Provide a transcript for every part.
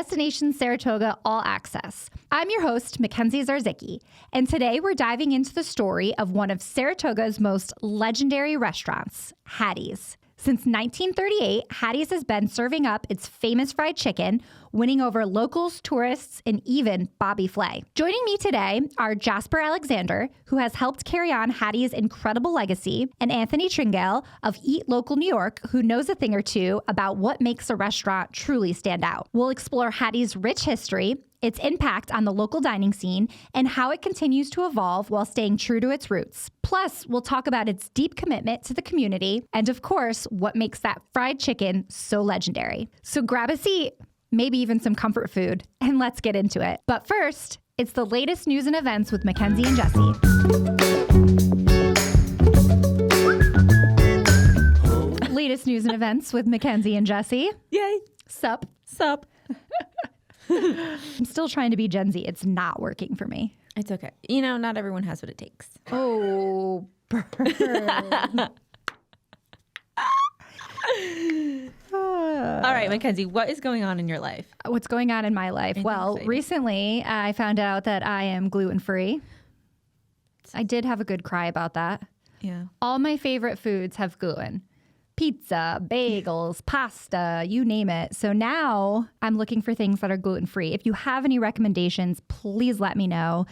Destination Saratoga All Access. I'm your host, Mackenzie Zarzicki, and today we're diving into the story of one of Saratoga's most legendary restaurants, Hattie's. Since 1938, Hattie's has been serving up its famous fried chicken, winning over locals, tourists, and even Bobby Flay. Joining me today are Jasper Alexander, who has helped carry on Hattie's incredible legacy, and Anthony Tringale of Eat Local New York, who knows a thing or two about what makes a restaurant truly stand out. We'll explore Hattie's rich history, its impact on the local dining scene, and how it continues to evolve while staying true to its roots. Plus, we'll talk about its deep commitment to the community, and of course, what makes that fried chicken so legendary. So grab a seat, maybe even some comfort food, and let's get into it. But first, it's the latest news and events with Mackenzie and Jesse. Latest news and events with Mackenzie and Jesse. Yay. Sup. I'm still trying to be Gen Z. It's not working for me. It's okay. You know, not everyone has what it takes. Oh, burn. All right, Mackenzie, what is going on in your life? What's going on in my life? Anything Well, exciting? recently I found out that I am gluten-free. I did have a good cry about that. Yeah. All my favorite foods have gluten. Pizza, bagels, pasta, you name it. So now I'm looking for things that are gluten-free. If you have any recommendations, please let me know.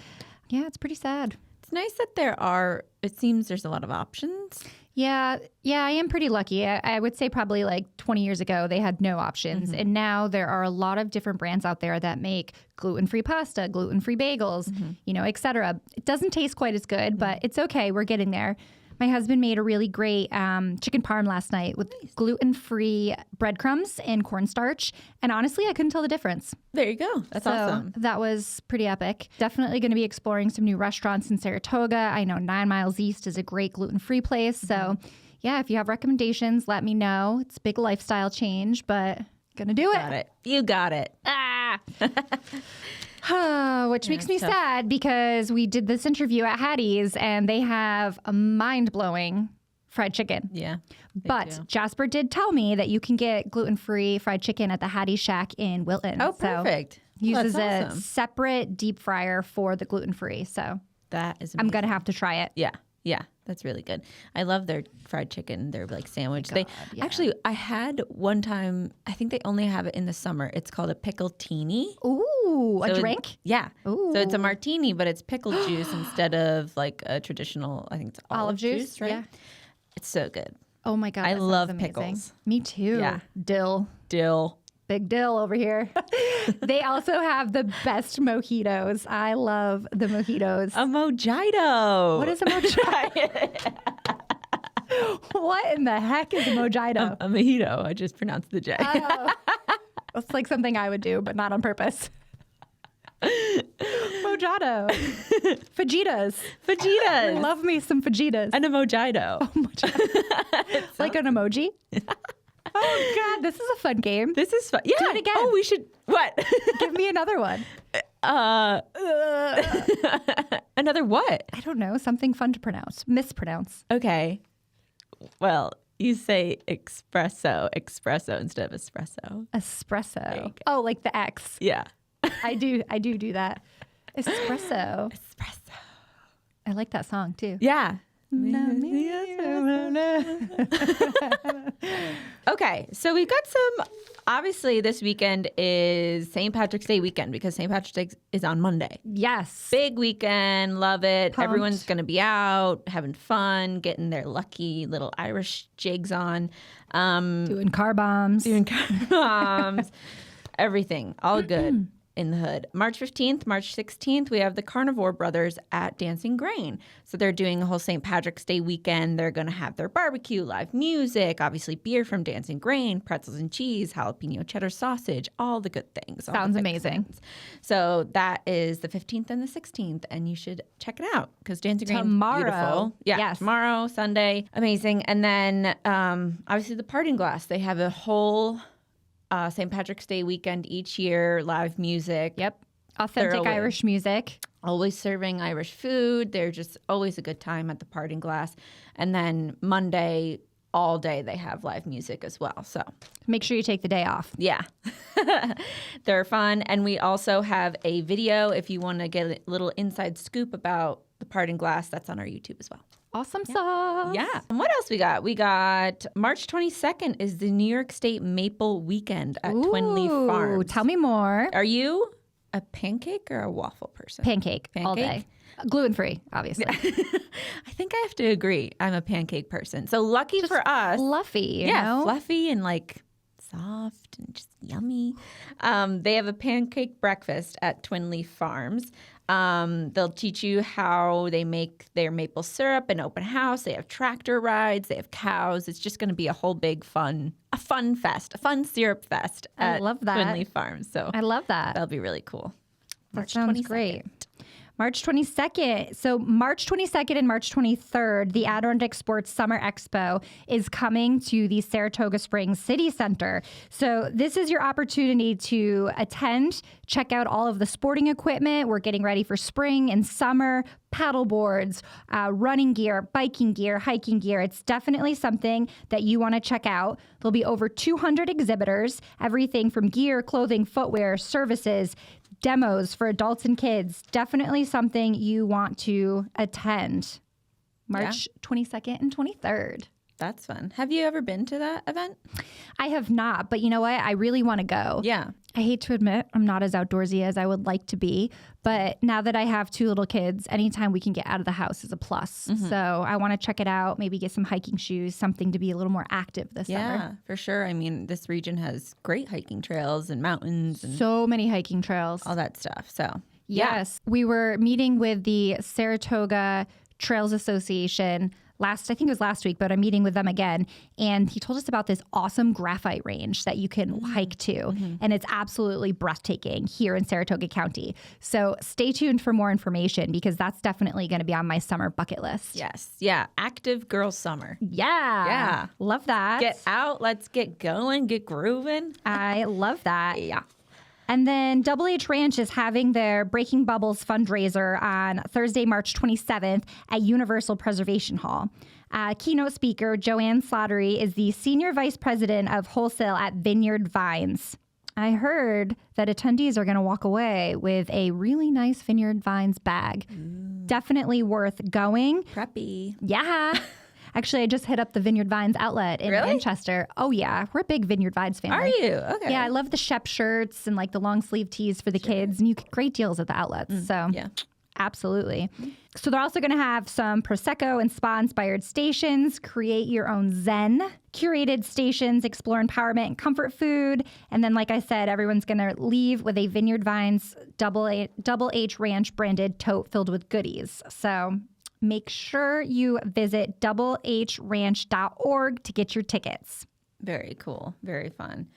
Yeah, it's pretty sad. It's nice that it seems there's a lot of options. Yeah, I am pretty lucky. I would say probably like 20 years ago, they had no options. Mm-hmm. And now there are a lot of different brands out there that make gluten-free pasta, gluten-free bagels, et cetera. It doesn't taste quite as good, but it's okay. We're getting there. My husband made a really great chicken parm last night with gluten-free breadcrumbs and cornstarch. And honestly, I couldn't tell the difference. There you go. That's awesome. That was pretty epic. Definitely going to be exploring some new restaurants in Saratoga. I know 9 Miles East is a great gluten-free place. So yeah, if you have recommendations, let me know. It's a big lifestyle change, but gonna do it. You got it. Which makes me sad because we did this interview at Hattie's and they have a mind-blowing fried chicken. Yeah. But Jasper did tell me that you can get gluten-free fried chicken at the Hattie Shack in Wilton. Oh, perfect. So uses That's a awesome. separate deep fryer for the gluten-free. So That is amazing. I'm going to have to try it. Yeah, that's really good. I love their fried chicken, their like sandwich. yeah. Actually, I had one time, I think they only have it in the summer. It's called a pickled-tini. Ooh, a drink? Yeah. Ooh. So it's a martini, but it's pickled juice instead of like a traditional, I think it's olive juice, right? Yeah. It's so good. Oh my God. I that love sounds amazing. pickles. Me too. Yeah. Dill. Big dill over here. They also have the best mojitos. I love the mojitos. A mojito. What is a mojito? What in the heck is a mojito? A mojito. I just pronounced the J. It's like something I would do, but not on purpose. Mojito. Fajitas. I love me some fajitas. And a mojito. Oh, mojito. Like an emoji? Oh, God, this is a fun game. This is fun. Yeah. Do it again. Oh, we should. What? Give me another one. Another what? I don't know. Something fun to mispronounce. Okay. Well, you say espresso instead of espresso. Espresso. Oh, like the X. Yeah. I do that. Espresso. Espresso. I like that song too. Yeah. Okay, so we've got some, obviously this weekend is St. Patrick's Day weekend because St. Patrick's Day is on Monday. Yes. Big weekend, love it. Pumped. Everyone's going to be out, having fun, getting their lucky little Irish jigs on. Doing car bombs. Everything, all good. In the hood. March 15th, March 16th, we have the Carnivore Brothers at Dancing Grain. So they're doing a whole St. Patrick's Day weekend. They're going to have their barbecue, live music, obviously beer from Dancing Grain, pretzels and cheese, jalapeno cheddar sausage, all the good things. Sounds amazing. So that is the 15th and the 16th, and you should check it out because Dancing Grain Tomorrow. beautiful. Yeah, Yes. Tomorrow, Sunday, amazing. And then obviously the Parting Glass. They have a whole St. Patrick's Day weekend each year, live music. Yep. Authentic Irish music. Always serving Irish food. They're just always a good time at the Parting Glass. And then Monday, all day they have live music as well. So Make sure you take the day off. yeah, they're fun. And we also have a video if you want to get a little inside scoop about the Parting Glass. That's on our YouTube as well. Awesome sauce. Yeah. And what else we got? We got March 22nd is the New York State Maple Weekend at Twin Leaf Farms. Tell me more. Are you a pancake or a waffle person? Pancake all day. Gluten-free, obviously. I think I have to agree. I'm a pancake person. So lucky Just for us. fluffy, you know? Fluffy and like soft and just yummy. They have a pancake breakfast at Twin Leaf Farms. They'll teach you how they make their maple syrup, an open house. They have tractor rides. They have cows. It's just going to be a whole big fun fest, a fun syrup fest at Twin Leaf Farms. So I love that. That'll be really cool. That sounds great. March 22nd. So March 22nd and March 23rd, the Adirondack Sports Summer Expo is coming to the Saratoga Springs City Center. So this is your opportunity to attend, check out all of the sporting equipment. We're getting ready for spring and summer, paddle boards, running gear, biking gear, hiking gear. It's definitely something that you want to check out. There'll be over 200 exhibitors, everything from gear, clothing, footwear, services, demos for adults and kids. Definitely something you want to attend. March 22nd and 23rd. That's fun. Have you ever been to that event? I have not, but you know what? I really want to go. Yeah. I hate to admit I'm not as outdoorsy as I would like to be, but now that I have 2 little kids, anytime we can get out of the house is a plus. Mm-hmm. So I want to check it out, maybe get some hiking shoes, something to be a little more active this summer. Yeah, for sure. I mean, this region has great hiking trails and mountains and so many hiking trails. all that stuff. So yes, we were meeting with the Saratoga Trails Association I think it was last week, but I'm meeting with them again. And he told us about this awesome graphite range that you can hike to. Mm-hmm. And it's absolutely breathtaking here in Saratoga County. So stay tuned for more information because that's definitely going to be on my summer bucket list. Yes. Yeah. Active girl summer. Yeah. Yeah. Love that. Get out. Let's get going. Get grooving. I love that. Yeah. And then Double H Ranch is having their Breaking Bubbles fundraiser on Thursday, March 27th at Universal Preservation Hall. Keynote speaker Joanne Slattery is the Senior Vice President of Wholesale at Vineyard Vines. I heard that attendees are going to walk away with a really nice Vineyard Vines bag. Definitely worth going. Preppy. Yeah. Actually, I just hit up the Vineyard Vines outlet in Manchester. Oh, yeah. We're a big Vineyard Vines family. Are you? Okay. Yeah, I love the Shep shirts and like the long sleeve tees for the kids. And you get great deals at the outlets. So, yeah. Absolutely. So they're also going to have some Prosecco and spa-inspired stations, create your own Zen, curated stations, explore empowerment and comfort food. And then, like I said, everyone's going to leave with a Vineyard Vines Double H Ranch branded tote filled with goodies. So make sure you visit doublehranch.org to get your tickets. Very cool. Very fun.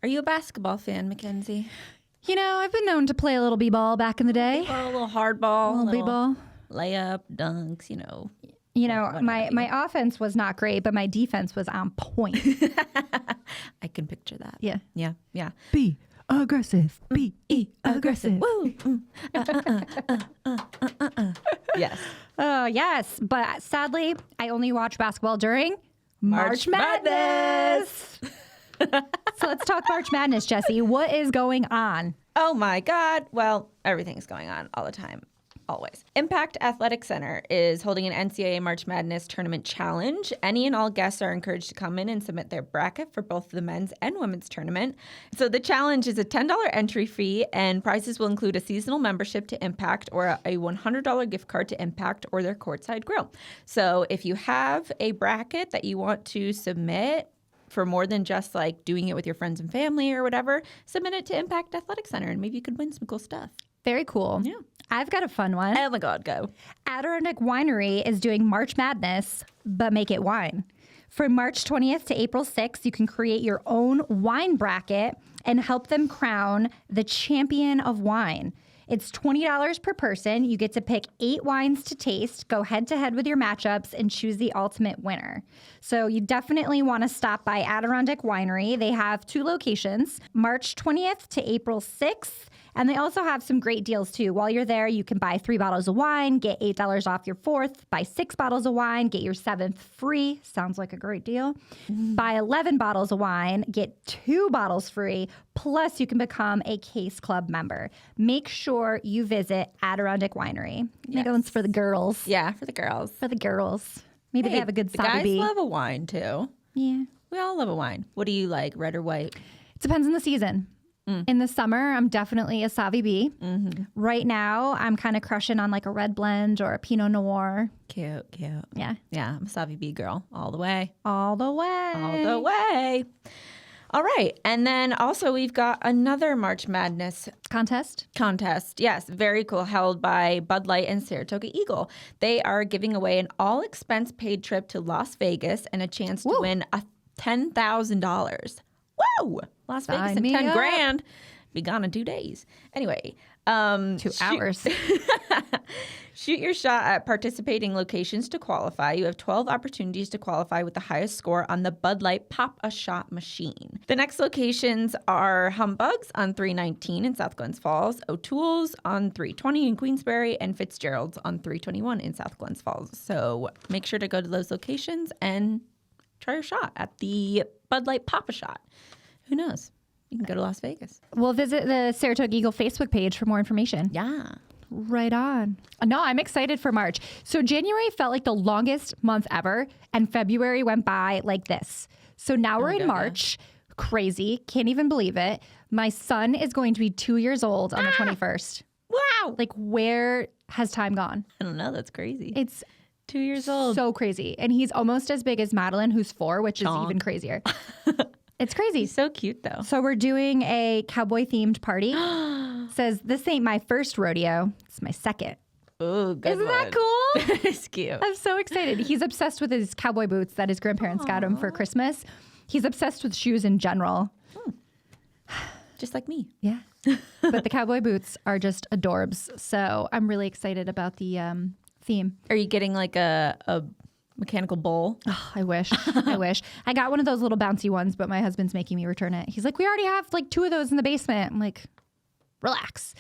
Are you a basketball fan, Mackenzie? You know, I've been known to play a little b-ball back in the day. A little hardball. A little b-ball. Layup, dunks, you know. You know, my offense was not great, but my defense was on point. I can picture that. Yeah. Yeah. Yeah. Be aggressive. Be aggressive. Woo. Yes. Oh, yes. But sadly, I only watch basketball during March Madness. So let's talk March Madness, Jesse. What is going on? Oh, my God. Well, everything's going on all the time. Always. Impact Athletic Center is holding an NCAA March Madness Tournament Challenge. Any and all guests are encouraged to come in and submit their bracket for both the men's and women's tournament. So the challenge is a $10 entry fee, and prizes will include a seasonal membership to Impact or a $100 gift card to Impact or their courtside grill. So if you have a bracket that you want to submit for more than just like doing it with your friends and family or whatever, submit it to Impact Athletic Center, and maybe you could win some cool stuff. Very cool. Yeah. I've got a fun one. Oh my God, go. Adirondack Winery is doing March Madness, but make it wine. From March 20th to April 6th, you can create your own wine bracket and help them crown the champion of wine. It's $20 per person. You get to pick 8 wines to taste, go head-to-head with your matchups, and choose the ultimate winner. So you definitely want to stop by Adirondack Winery. They have 2 locations, March 20th to April 6th And they also have some great deals too. While you're there, you can buy 3 bottles of wine, get $8 off your 4th, buy 6 bottles of wine, get your 7th free. Sounds like a great deal. Buy 11 bottles of wine, get 2 bottles free. Plus, you can become a Case Club member. Make sure you visit Adirondack Winery. Maybe one's for the girls. Yeah, for the girls. For the girls. Maybe they have a good The guys Sauvignon. love a wine, too. Yeah. We all love a wine. What do you like, red or white? It depends on the season. In the summer, I'm definitely a Sauvignon B. Right now, I'm kind of crushing on like a red blend or a Pinot Noir. Cute. Yeah. Yeah, I'm a Sauvignon B girl all the way. All the way. All the way. All right. And then also we've got another March Madness Contest. Yes, very cool, held by Bud Light and Saratoga Eagle. They are giving away an all-expense paid trip to Las Vegas and a chance to win $10,000. Whoa! Las Vegas and 10 grand. Be gone in 2 days. Anyway. 2 hours. Shoot your shot at participating locations to qualify. You have 12 opportunities to qualify with the highest score on the Bud Light Pop-A-Shot machine. The next locations are Humbug's on 319 in South Glens Falls, O'Toole's on 320 in Queensbury, and Fitzgerald's on 321 in South Glens Falls. So make sure to go to those locations and try your shot at the Bud Light Pop-A-Shot. Who knows? You can go to Las Vegas. We'll visit the Saratoga Eagle Facebook page for more information. Yeah. Right on. No, I'm excited for March. So January felt like the longest month ever, and February went by like this. So now we're in March. Crazy. Can't even believe it. My son is going to be 2 years old on the 21st. Wow. Like, where has time gone? I don't know. That's crazy. It's 2 years old. so crazy. And he's almost as big as Madeline, who's 4, which is even crazier. It's crazy. He's so cute, though. So we're doing a cowboy-themed party. Says, this ain't my first rodeo. It's my second. Oh, good Isn't that cool? It's cute. I'm so excited. He's obsessed with his cowboy boots that his grandparents got him for Christmas. He's obsessed with shoes in general. Just like me. Yeah. But the cowboy boots are just adorbs. So I'm really excited about the theme. Are you getting like a mechanical bull? Oh, I wish. I wish. I got one of those little bouncy ones, but my husband's making me return it. He's like, we already have like 2 of those in the basement. I'm like, relax.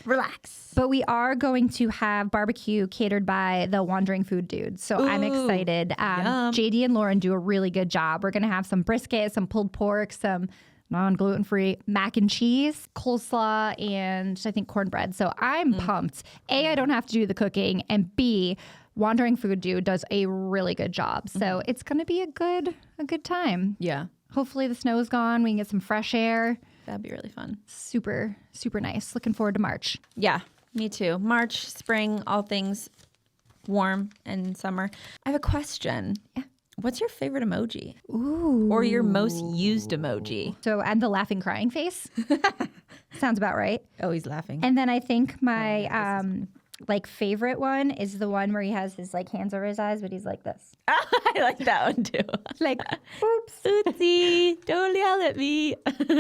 But we are going to have barbecue catered by the Wandering Food Dudes. So I'm excited. JD and Lauren do a really good job. We're going to have some brisket, some pulled pork, some non-gluten-free mac and cheese, coleslaw, and I think cornbread. So I'm pumped. A, I don't have to do the cooking. And B, Wandering Food Dude does a really good job. So it's going to be a good time. Yeah. Hopefully the snow is gone. We can get some fresh air. That'd be really fun. Super, super nice. Looking forward to March. Yeah, me too. March, spring, all things warm and summer. I have a question. Yeah. What's your favorite emoji? Ooh. Or your most used emoji? So, and the laughing, crying face. Sounds about right. Oh, he's laughing. And then I think my like favorite one is the one where he has his like hands over his eyes, but he's like this. I like that one too. Like, oops. Oopsie, don't yell at me.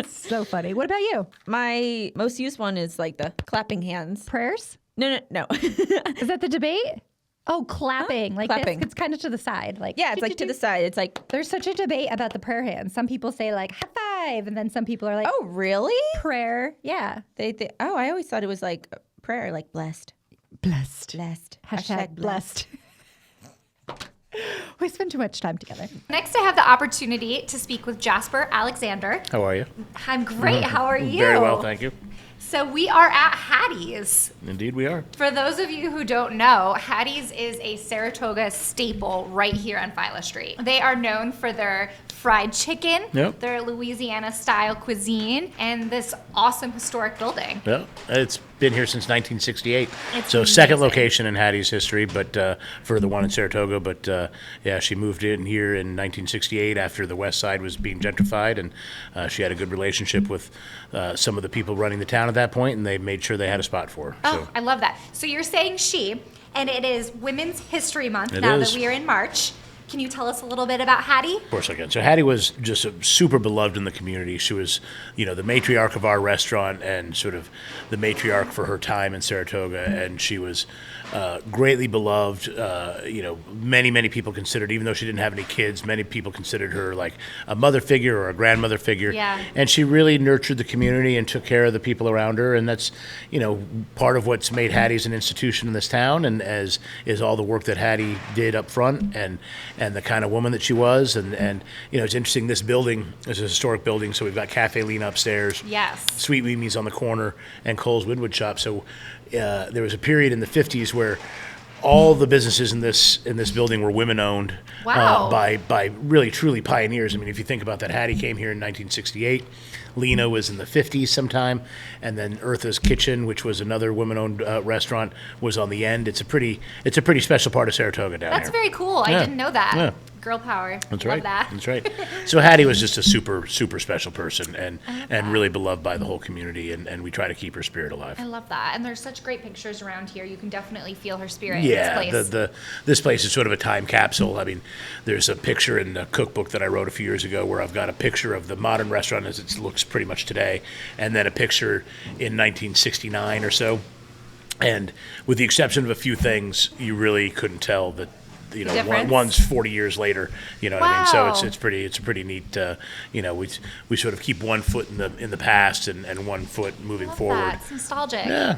So funny. What about you? My most used one is like the clapping hands. Prayers? No. Is that the debate? Oh, clapping. Like Clapping. this. It's kind of to the side. Like Yeah, it's like to the side. It's like, There's such a debate about the prayer hands. Some people say like high five, and then some people are like, oh, really? prayer. Yeah. Oh, I always thought it was like prayer, like blessed. Blessed. Hashtag blessed. We spend too much time together. Next, I have the opportunity to speak with Jasper Alexander. How are you? I'm great. How are you? Very well, thank you. So we are at Hattie's. Indeed, we are. For those of you who don't know, Hattie's is a Saratoga staple right here on Philo Street. They are known for their fried chicken, Yep. their Louisiana-style cuisine, and this awesome historic building. Yeah, it's been here since 1968. It's So second amazing. location in Hattie's history, but for the one in Saratoga. But yeah, she moved in here in 1968 after the West Side was being gentrified, and she had a good relationship with some of the people running the town at that point, and they made sure they had a spot for her. Oh, I love that. So you're saying she, and it is Women's History Month It now is. that we are in March. Can you tell us a little bit about Hattie? Of course I can. So Hattie was just super beloved in the community. She was, the matriarch of our restaurant and sort of the matriarch for her time in Saratoga. And she was greatly beloved. Many people considered, even though she didn't have any kids, many people considered her like a mother figure or a grandmother figure. Yeah. And she really nurtured the community and took care of the people around her. And that's, part of what's made Hattie's an institution in this town, and as is all the work that Hattie did up front, and the kind of woman that she was. And it's interesting, this building is a historic building, so we've got Cafe Lena upstairs. Yes. Sweet Mimi's on the corner, and Cole's Woodwood Shop. So there was a period in the 50s where all the businesses in this building were women-owned. Wow. By really, truly pioneers. I mean, if you think about that, Hattie came here in 1968. Lena was in the 50s sometime. And then Eartha's Kitchen, which was another women-owned restaurant, was on the end. It's a pretty special part of Saratoga down That's here. very cool. Yeah. I didn't know that. Yeah. Girl power. That's Love right. that. That's right. So Hattie was just a super, super special person, and really beloved by the whole community, and we try to keep her spirit alive. I love that. And there's such great pictures around here. You can definitely feel her spirit Yeah, in this place. this place is sort of a time capsule. I mean, there's a picture in the cookbook that I wrote a few years ago where I've got a picture of the modern restaurant as it looks pretty much today, and then a picture in 1969 or so. And with the exception of a few things, you really couldn't tell that. Difference? One's 40 years later. What I mean. Wow. So it's a pretty neat. We sort of keep one foot in the past and one foot moving Love forward. that. It's nostalgic. Yeah,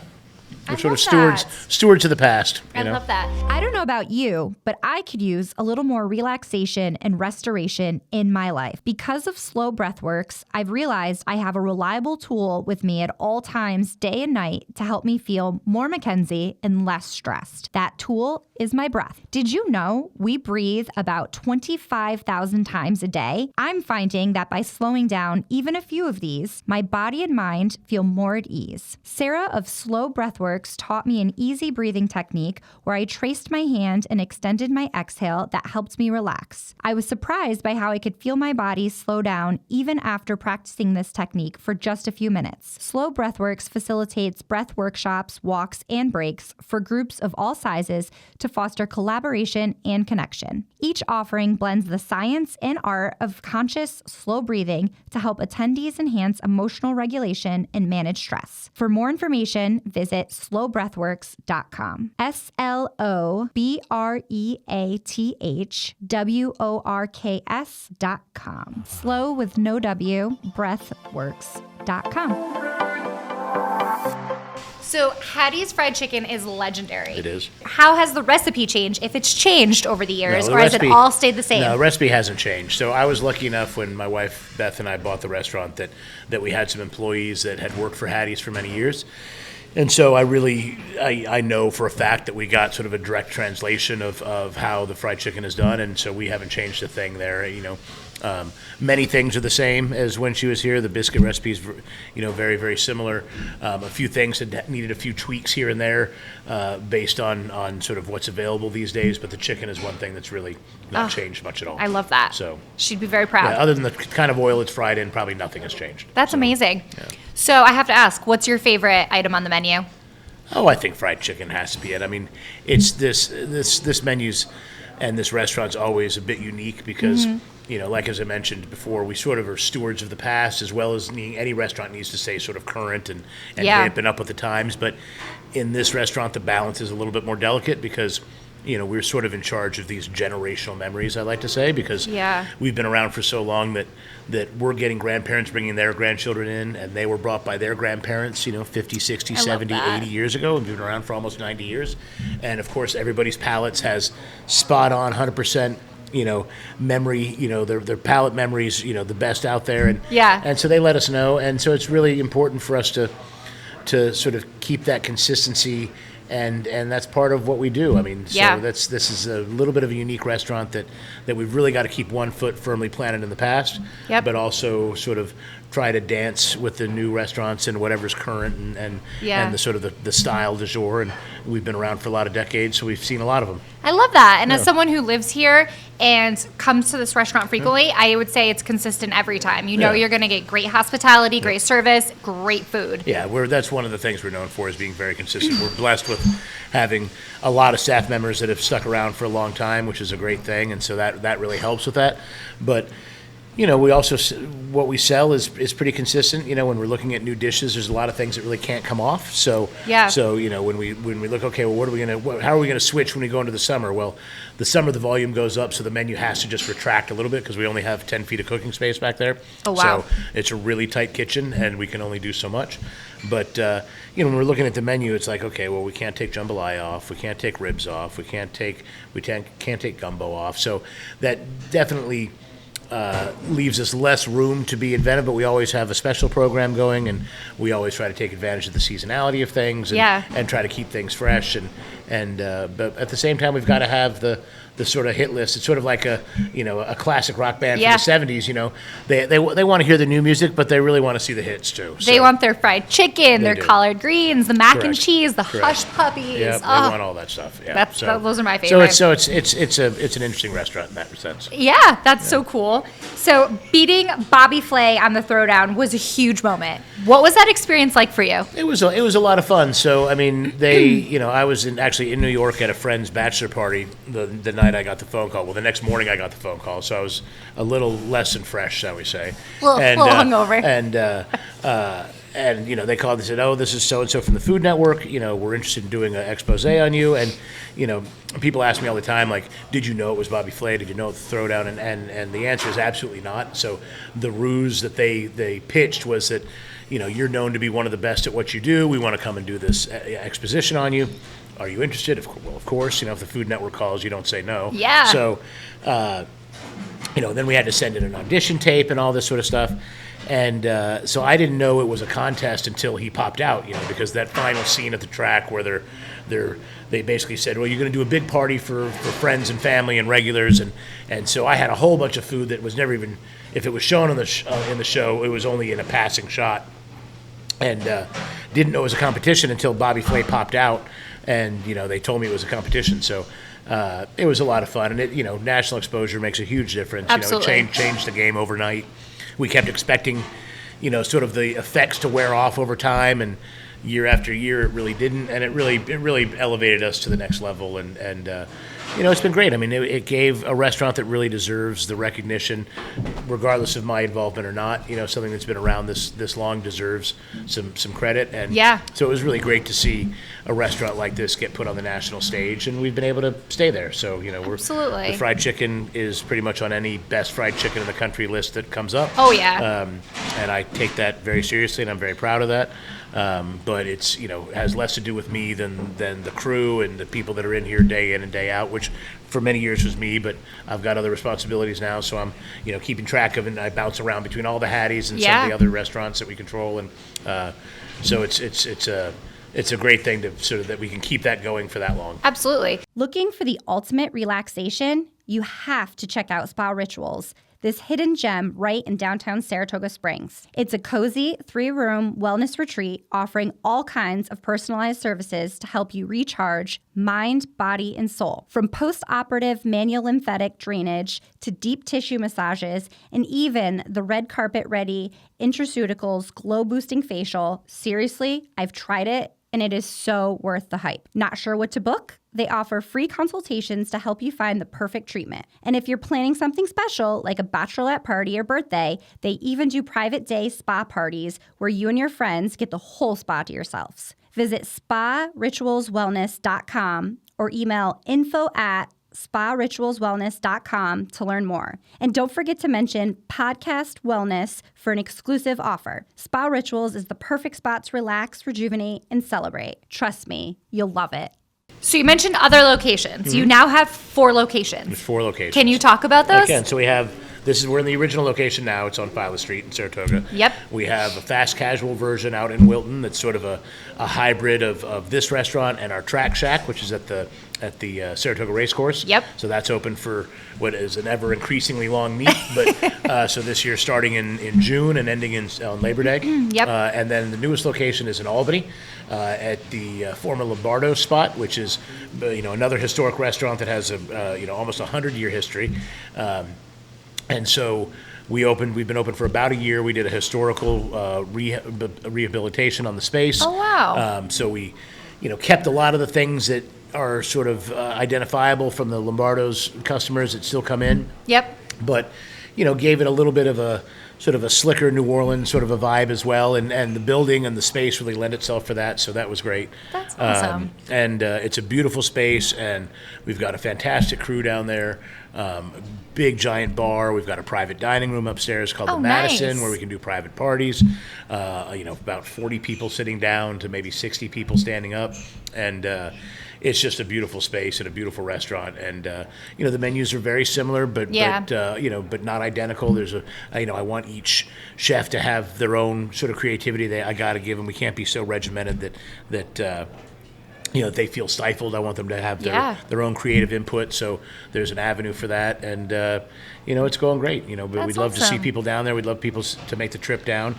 I we're sort of love stewards of the past. I love that. I don't know about you, but I could use a little more relaxation and restoration in my life. Because of Slow Breathworks, I've realized I have a reliable tool with me at all times, day and night, to help me feel more Mackenzie and less stressed. That tool is my breath. Did you know we breathe about 25,000 times a day? I'm finding that by slowing down even a few of these, my body and mind feel more at ease. Sarah of Slow Breathworks taught me an easy breathing technique where I traced my hand and extended my exhale that helped me relax. I was surprised by how I could feel my body slow down even after practicing this technique for just a few minutes. Slow Breathworks facilitates breath workshops, walks, and breaks for groups of all sizes to foster collaboration and connection. Each offering blends the science and art of conscious, slow breathing to help attendees enhance emotional regulation and manage stress. For more information, visit slowbreathworks.com. slowbreathworks.com. Slow with no W, breathworks.com. So Hattie's fried chicken is legendary. It is. How has the recipe changed, if it's changed over the years, No, or has it all stayed the same? No, the recipe hasn't changed. So I was lucky enough when my wife Beth and I bought the restaurant that we had some employees that had worked for Hattie's for many years. And so I know for a fact that we got sort of a direct translation of how the fried chicken is done, and so we haven't changed a thing there. Many things are the same as when she was here. The biscuit recipe is, very, very similar. A few things had needed a few tweaks here and there based on sort of what's available these days, but the chicken is one thing that's really not changed much at all. I love that. So she'd be very proud. yeah, other than the kind of oil it's fried in, probably nothing has changed. That's amazing. So I have to ask, what's your favorite item on the menu? Oh, I think fried chicken has to be it. I mean, it's this menu's and this restaurant's always a bit unique because, like as I mentioned before, we sort of are stewards of the past, as well as any restaurant needs to stay sort of current and hip and up with the times. But in this restaurant, the balance is a little bit more delicate because we're sort of in charge of these generational memories, I like to say, because we've been around for so long that we're getting grandparents bringing their grandchildren in, and they were brought by their grandparents, 50, 60, 70, 80 years ago, and we've been around for almost 90 years. And, of course, everybody's palates has spot-on 100%, memory, their palate memories, the best out there. And so they let us know. And so it's really important for us to sort of keep that consistency. And that's part of what we do. I mean, so this is a little bit of a unique restaurant that we've really got to keep one foot firmly planted in the past, but also sort of try to dance with the new restaurants and whatever's current and the sort of the style du jour. And we've been around for a lot of decades, so we've seen a lot of them. I love that. And as someone who lives here and comes to this restaurant frequently, I would say it's consistent every time. You're going to get great hospitality, great service, great food. Yeah, that's one of the things we're known for, is being very consistent. We're blessed with having a lot of staff members that have stuck around for a long time, which is a great thing, and so that really helps with that. But we also, what we sell is pretty consistent. When we're looking at new dishes, there's a lot of things that really can't come off. So, Yeah. So, when we look, okay, well, how are we going to switch when we go into the summer? Well, the summer, the volume goes up, so the menu has to just retract a little bit because we only have 10 feet of cooking space back there. Oh, wow. So it's a really tight kitchen, and we can only do so much. But, when we're looking at the menu, it's like, okay, well, we can't take jambalaya off. We can't take ribs off. We can't take gumbo off. So that definitely leaves us less room to be inventive, but we always have a special program going, and we always try to take advantage of the seasonality of things and try to keep things fresh. But at the same time, we've got to have the sort of hit list. It's sort of like a classic rock band from the 70s. They want to hear the new music, but they really want to see the hits too. They want their fried chicken, their do. collard greens, the mac and Correct. cheese, the Correct. hush puppies. Yeah, they want all that stuff. Yeah. Those are my favorite. So it's an interesting restaurant in that sense. Yeah, that's so cool. So beating Bobby Flay on the throwdown was a huge moment. What was that experience like for you? It was a lot of fun. So I mean, I was actually in New York at a friend's bachelor party the night I got the phone call. Well, the next morning I got the phone call, so I was a little less than fresh, shall we say? A little hungover. And they called and said, "Oh, this is so and so from the Food Network. We're interested in doing an expose on you." And people ask me all the time, like, "Did you know it was Bobby Flay? Did you know it was the throwdown?" And the answer is absolutely not. So the ruse that they pitched was that you're known to be one of the best at what you do. We want to come and do this exposition on you. Are you interested? Well, of course. If the Food Network calls, you don't say no. Yeah. So, then we had to send in an audition tape and all this sort of stuff. And so I didn't know it was a contest until he popped out, because that final scene at the track where they basically said, well, you're going to do a big party for friends and family and regulars. And so I had a whole bunch of food that was never even, if it was shown in the show, it was only in a passing shot. And didn't know it was a competition until Bobby Flay popped out. And, they told me it was a competition. So it was a lot of fun. And, national exposure makes a huge difference. Absolutely. It changed the game overnight. We kept expecting, sort of the effects to wear off over time. And year after year, it really didn't. And it really elevated us to the next level. And it's been great. I mean, it gave a restaurant that really deserves the recognition, regardless of my involvement or not. Something that's been around this long deserves some credit. And so it was really great to see a restaurant like this get put on the national stage, and we've been able to stay there. So Absolutely. The fried chicken is pretty much on any best fried chicken in the country list that comes up. Oh yeah. And I take that very seriously, and I'm very proud of that. But it's has less to do with me than the crew and the people that are in here day in and day out, which for many years was me, but I've got other responsibilities now, so I'm keeping track of, and I bounce around between all the Hatties and some of the other restaurants that we control, and so it's a great thing to sort of that we can keep that going for that long. Absolutely. Looking for the ultimate relaxation? You have to check out Spa Rituals, this hidden gem right in downtown Saratoga Springs. It's a cozy 3-room wellness retreat offering all kinds of personalized services to help you recharge mind, body, and soul. From post-operative manual lymphatic drainage to deep tissue massages, and even the red carpet-ready Intraceuticals glow-boosting facial. Seriously, I've tried it, and it is so worth the hype. Not sure what to book? They offer free consultations to help you find the perfect treatment. And if you're planning something special, like a bachelorette party or birthday, they even do private day spa parties where you and your friends get the whole spa to yourselves. Visit sparitualswellness.com or email info@sparitualswellness.com to learn more. And don't forget to mention Podcast Wellness for an exclusive offer. Spa Rituals is the perfect spot to relax, rejuvenate, and celebrate. Trust me, you'll love it. So you mentioned other locations. Mm-hmm. You now have 4 locations. There's 4 locations. Can you talk about those? Again, so we're in the original location now. It's on Philo Street in Saratoga. Yep. We have a fast casual version out in Wilton that's sort of a hybrid of this restaurant and our Track Shack, which is at the Saratoga Racecourse. Yep. So that's open for what is an ever increasingly long meet. But so this year starting in June and ending on Labor Day. Yep. And then the newest location is in Albany at the former Lombardo spot, which is another historic restaurant that has almost 100-year history. And so we've been open for about a year. We did a historical rehabilitation on the space. Oh, wow. So we, kept a lot of the things that are sort of identifiable from the Lombardo's customers that still come in. Yep. But, gave it a little bit of a sort of a slicker New Orleans sort of a vibe as well, and the building and the space really lent itself for that, so that was great. That's awesome. And it's a beautiful space, and we've got a fantastic crew down there. Big giant bar. We've got a private dining room upstairs called the Madison, nice. where we can do private parties. About 40 people sitting down to maybe 60 people standing up, and it's just a beautiful space and a beautiful restaurant. And the menus are very similar, but not identical. There's I want each chef to have their own sort of creativity. I got to give them. We can't be so regimented that they feel stifled. I want them to have their own creative input. So there's an avenue for that, and it's going great. But we'd love to see people down there. We'd love people to make the trip down.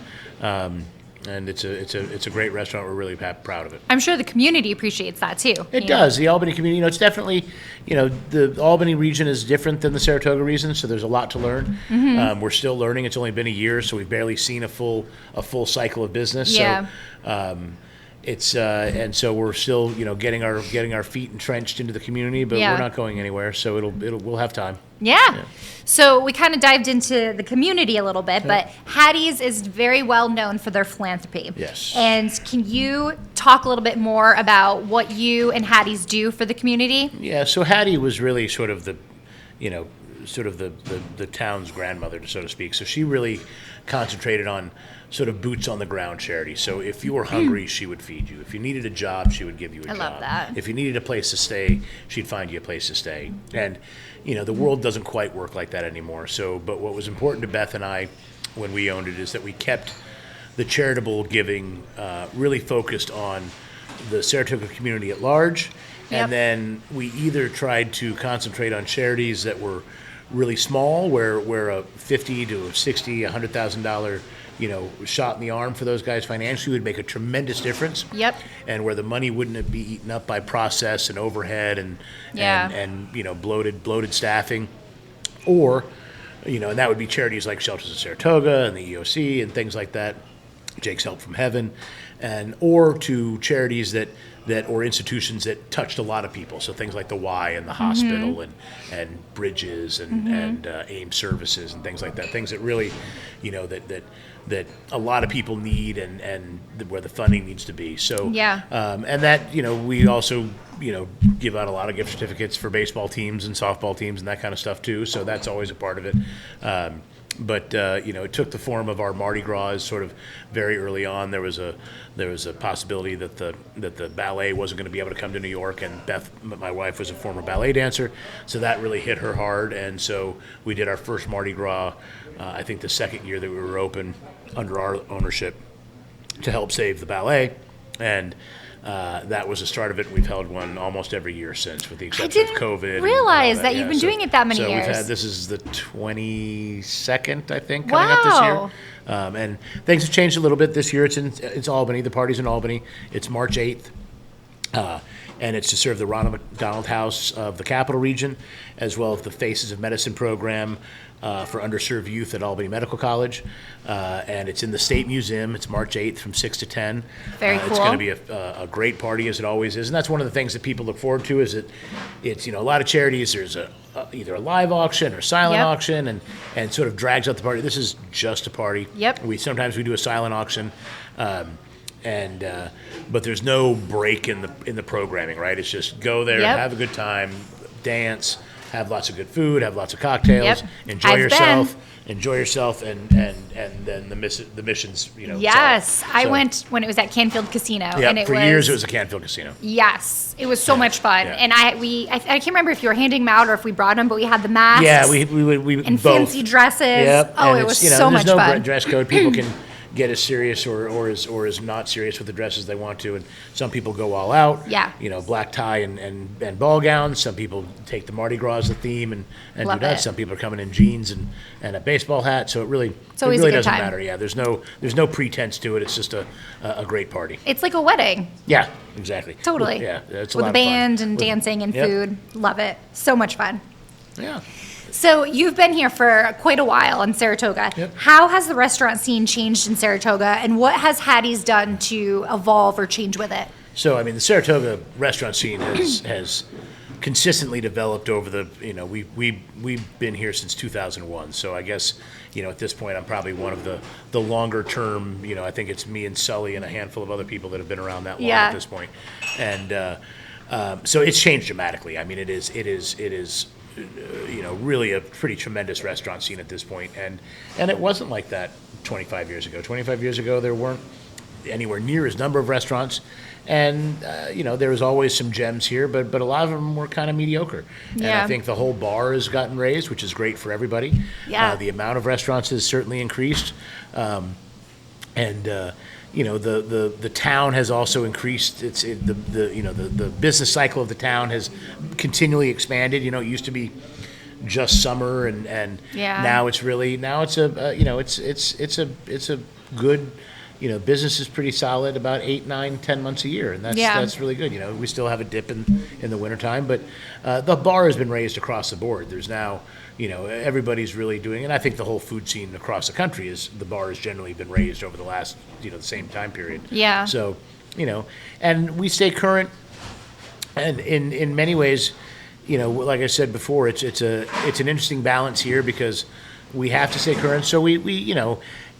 And it's a great restaurant. We're really proud of it. I'm sure the community appreciates that too. It does. The Albany community, it's definitely, the Albany region is different than the Saratoga region, so there's a lot to learn. Mm-hmm. We're still learning. It's only been a year, so we've barely seen a full cycle of business. Yeah. So and so we're still getting our feet entrenched into the community, but we're not going anywhere. So we'll have time. Yeah. So we kind of dived into the community a little bit, but Hattie's is very well known for their philanthropy. Yes. And can you talk a little bit more about what you and Hattie's do for the community? Yeah. So Hattie was really sort of the town's grandmother, so to speak. So she really concentrated on sort of boots on the ground charity. So if you were hungry, she would feed you. If you needed a job, she would give you a job. I love that. If you needed a place to stay, she'd find you a place to stay. And the world doesn't quite work like that anymore. But what was important to Beth and I when we owned it is that we kept the charitable giving really focused on the Saratoga community at large. And then we either tried to concentrate on charities that were really small, where a $50 to $60, $100,000 shot in the arm for those guys financially would make a tremendous difference. Yep. And where the money wouldn't be eaten up by process and overhead and bloated staffing, or and that would be charities like Shelters of Saratoga and the EOC and things like that, Jake's Help from Heaven, or to charities that or institutions that touched a lot of people. So things like the Y and the hospital and bridges and AIM services and things like that. Things that really, that a lot of people need and where the funding needs to be. So and that we also give out a lot of gift certificates for baseball teams and softball teams and that kind of stuff too. So that's always a part of it. But it took the form of our Mardi Gras sort of very early on. There was a possibility that the ballet wasn't going to be able to come to New York, and Beth, my wife, was a former ballet dancer, so that really hit her hard. And so we did our first Mardi Gras, I think the second year that we were open under our ownership, to help save the ballet, and that was the start of it. We've held one almost every year since, with the exception of COVID. I didn't realize that you've been So- doing it that many so years. this is the 22nd, I think, coming up this year. And things have changed a little bit this year. It's Albany. The party's in Albany. It's March 8th. And it's to serve the Ronald McDonald House of the Capital Region, as well as the Faces of Medicine program for underserved youth at Albany Medical College. And it's in the State Museum. It's March 8th from 6 to 10. Very cool. It's going to be a great party, as it always is. And that's one of the things that people look forward to, is that it's, a lot of charities, there's either a live auction or silent auction, and sort of drags out the party. This is just a party. Yep. Sometimes we do a silent auction. But there's no break in the programming, right? It's just go there, have a good time, dance, have lots of good food, have lots of cocktails, enjoy yourself, and then the missions, Yes, I went when it was at Canfield Casino, and for years it was a Canfield Casino. Yes, it was so much fun, and I can't remember if you were handing them out or if we brought them, but we had the masks. Yeah, we and both. fancy dresses. Yep. Oh, and it was so much there's no fun. dress code. People can get as serious or as not serious with the dresses they want to, and some people go all out. Yeah. Black tie and ball gowns. Some people take the Mardi Gras as the theme and do Love that. it. Some people are coming in jeans and a baseball hat. So it really always a good doesn't time. matter. Yeah, there's no pretense to it. It's just a great party. It's like a wedding. Yeah, exactly. Totally. Yeah, it's a With lot a of band fun. and dancing and Yep. food. Love it. So much fun. Yeah. So you've been here for quite a while in Saratoga. Yep. How has the restaurant scene changed in Saratoga, and what has Hattie's done to evolve or change with it? So, the Saratoga restaurant scene has consistently developed over the, we've been here since 2001. So I guess, at this point, I'm probably one of the longer term, I think it's me and Sully and a handful of other people that have been around that long at this point. And so it's changed dramatically. I mean, it is really a pretty tremendous restaurant scene at this point. And it wasn't like that 25 years ago. 25 years ago, there weren't anywhere near as number of restaurants. And, there was always some gems here, but a lot of them were kind of mediocre. And I think the whole bar has gotten raised, which is great for everybody. Yeah. The amount of restaurants has certainly increased. The town has also increased. The business cycle of the town has continually expanded. It used to be just summer, and now it's really it's a good. Business is pretty solid about 8, 9, 10 months a year, and that's really good. We still have a dip in the wintertime, but the bar has been raised across the board. There's now, everybody's really doing, and I think the whole food scene across the country the bar has generally been raised over the last, the same time period. Yeah. So, and we stay current, and in many ways, like I said before, it's an interesting balance here because we have to stay current. So we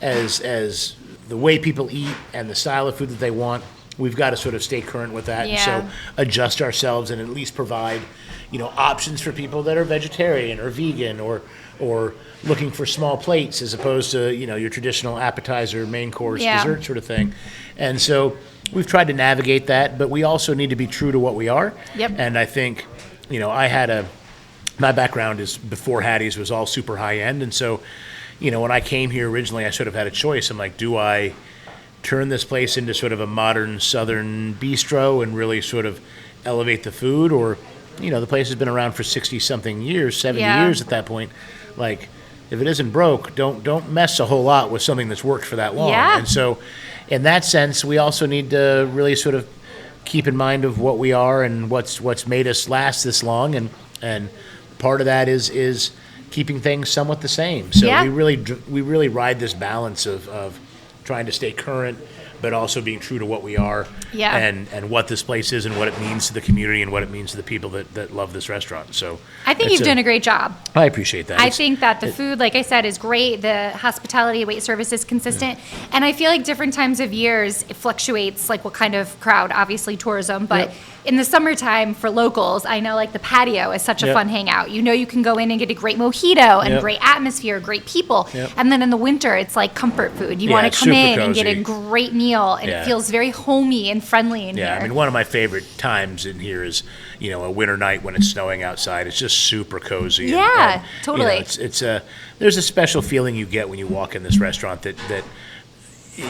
as the way people eat and the style of food that they want, we've got to sort of stay current with that. Yeah. And so adjust ourselves and at least provide, options for people that are vegetarian or vegan or looking for small plates as opposed to, your traditional appetizer, main course, dessert sort of thing. And so we've tried to navigate that, but we also need to be true to what we are. Yep. And I think, my background is before Hattie's was all super high end. And so, when I came here originally, I sort of had a choice. I'm like, do I turn this place into sort of a modern Southern bistro and really sort of elevate the food? Or, the place has been around for 60-something years, 70 years at that point. Like, if it isn't broke, don't mess a whole lot with something that's worked for that long. Yeah. And so, in that sense, we also need to really sort of keep in mind of what we are and what's made us last this long. And part of that is keeping things somewhat the same. So we really ride this balance of trying to stay current, but also being true to what we are and what this place is and what it means to the community and what it means to the people that love this restaurant. So I think you've done a great job. I appreciate that. I think that the food, like I said, is great. The hospitality, wait service is consistent. Yeah. And I feel like different times of years, it fluctuates, like what kind of crowd, obviously tourism, but in the summertime for locals, I know like the patio is such a fun hangout. You can go in and get a great mojito and great atmosphere, great people. And then in the winter, it's like comfort food. You want to come in and get a great meal, and it feels very homey and friendly in here. Yeah, I mean, one of my favorite times in here is, a winter night when it's snowing outside. It's just super cozy. Yeah, totally. It's there's a special feeling you get when you walk in this restaurant that